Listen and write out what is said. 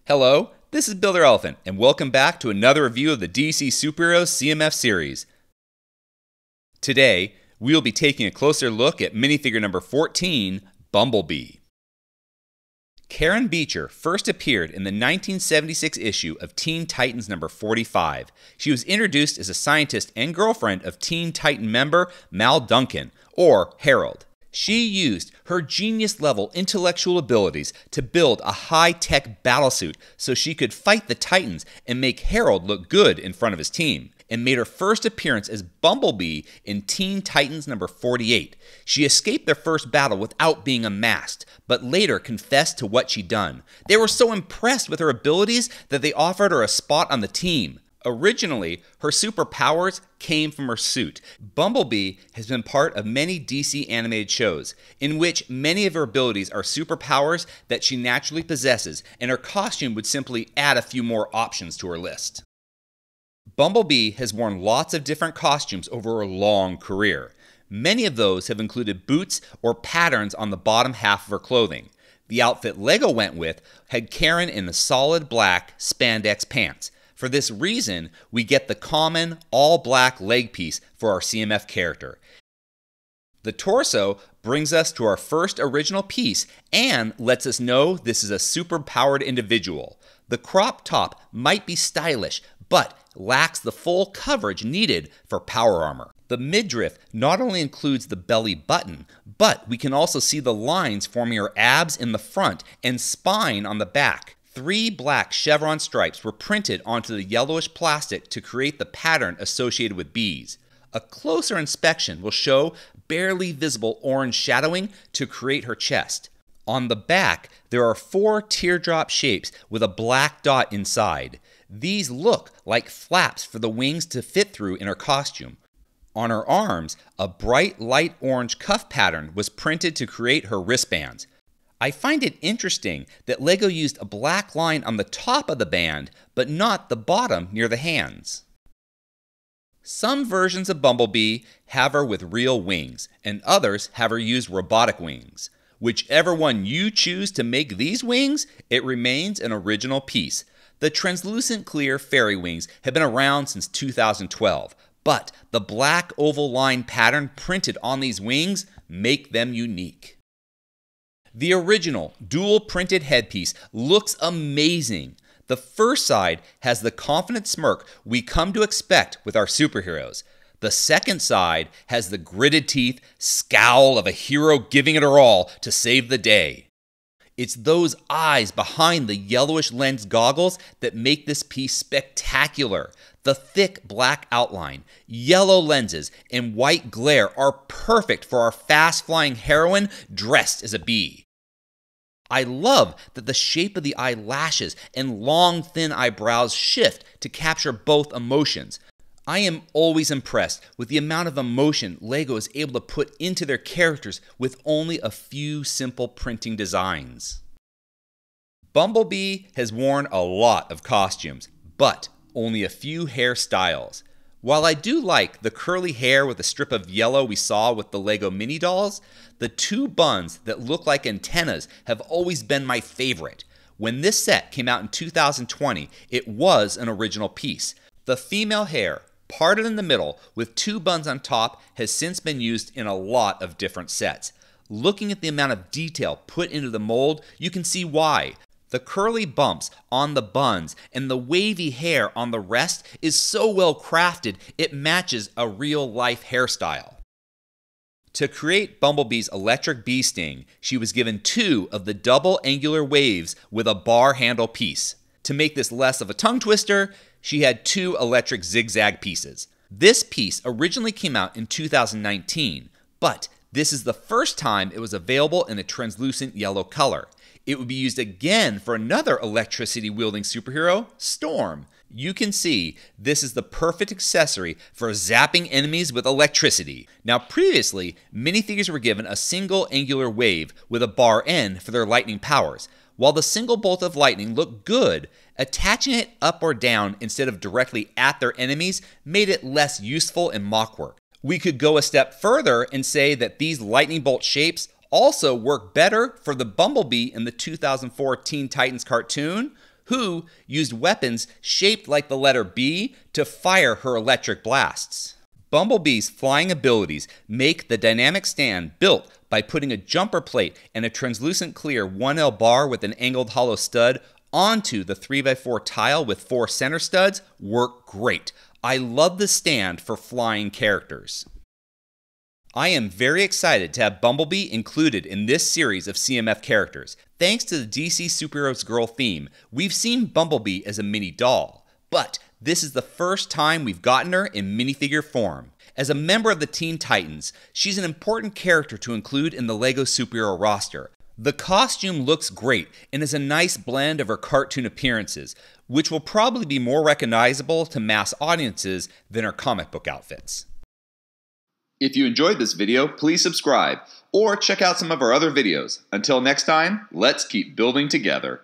Hello, this is Builder Elephant, and welcome back to another review of the DC Superheroes CMF series. Today, we will be taking a closer look at minifigure number 14, Bumblebee. Karen Beecher first appeared in the 1976 issue of Teen Titans number 45. She was introduced as a scientist and girlfriend of Teen Titan member Duncan, or Harold. She used her genius-level intellectual abilities to build a high-tech battlesuit so she could fight the Titans and make Harold look good in front of his team, and made her first appearance as Bumblebee in Teen Titans number 48. She escaped their first battle without being unmasked, but later confessed to what she'd done. They were so impressed with her abilities that they offered her a spot on the team. Originally, her superpowers came from her suit. Bumblebee has been part of many DC animated shows, in which many of her abilities are superpowers that she naturally possesses, and her costume would simply add a few more options to her list. Bumblebee has worn lots of different costumes over her long career. Many of those have included boots or patterns on the bottom half of her clothing. The outfit Lego went with had Karen in the solid black spandex pants. For this reason, we get the common all-black leg piece for our CMF character. The torso brings us to our first original piece and lets us know this is a super-powered individual. The crop top might be stylish, but lacks the full coverage needed for power armor. The midriff not only includes the belly button, but we can also see the lines forming her abs in the front and spine on the back. 3 black chevron stripes were printed onto the yellowish plastic to create the pattern associated with bees. A closer inspection will show barely visible orange shadowing to create her chest. On the back, there are 4 teardrop shapes with a black dot inside. These look like flaps for the wings to fit through in her costume. On her arms, a bright light orange cuff pattern was printed to create her wristbands. I find it interesting that Lego used a black line on the top of the band, but not the bottom near the hands. Some versions of Bumblebee have her with real wings, and others have her use robotic wings. Whichever one you choose to make these wings, it remains an original piece. The translucent clear fairy wings have been around since 2012, but the black oval line pattern printed on these wings make them unique. The original dual printed headpiece looks amazing. The first side has the confident smirk we come to expect with our superheroes. The second side has the gritted teeth scowl of a hero giving it her all to save the day. It's those eyes behind the yellowish lens goggles that make this piece spectacular. The thick black outline, yellow lenses, and white glare are perfect for our fast-flying heroine dressed as a bee. I love that the shape of the eyelashes and long, thin eyebrows shift to capture both emotions. I am always impressed with the amount of emotion Lego is able to put into their characters with only a few simple printing designs. Bumblebee has worn a lot of costumes, but only a few hairstyles. While I do like the curly hair with a strip of yellow we saw with the Lego mini dolls, the 2 buns that look like antennas have always been my favorite. When this set came out in 2020, it was an original piece. The female hair, parted in the middle with 2 buns on top, has since been used in a lot of different sets. Looking at the amount of detail put into the mold, you can see why. The curly bumps on the buns and the wavy hair on the rest is so well crafted it matches a real-life hairstyle. To create Bumblebee's electric bee sting, she was given 2 of the double angular waves with a bar handle piece. To make this less of a tongue twister, she had 2 electric zigzag pieces. This piece originally came out in 2019, but this is the first time it was available in a translucent yellow color. It would be used again for another electricity-wielding superhero, Storm. You can see this is the perfect accessory for zapping enemies with electricity. Now previously, minifigures were given a single angular wave with a bar end for their lightning powers. While the single bolt of lightning looked good, attaching it up or down instead of directly at their enemies made it less useful in mock work. We could go a step further and say that these lightning bolt shapes also work better for the Bumblebee in the 2004 Teen Titans cartoon, who used weapons shaped like the letter B to fire her electric blasts. Bumblebee's flying abilities make the dynamic stand built by putting a jumper plate and a translucent clear 1L bar with an angled hollow stud onto the 3x4 tile with 4 center studs work great. I love the stand for flying characters. I am very excited to have Bumblebee included in this series of CMF characters. Thanks to the DC Superheroes Girl theme, we've seen Bumblebee as a mini doll, but this is the first time we've gotten her in minifigure form. As a member of the Teen Titans, she's an important character to include in the LEGO superhero roster. The costume looks great and is a nice blend of her cartoon appearances, which will probably be more recognizable to mass audiences than her comic book outfits. If you enjoyed this video, please subscribe or check out some of our other videos. Until next time, let's keep building together.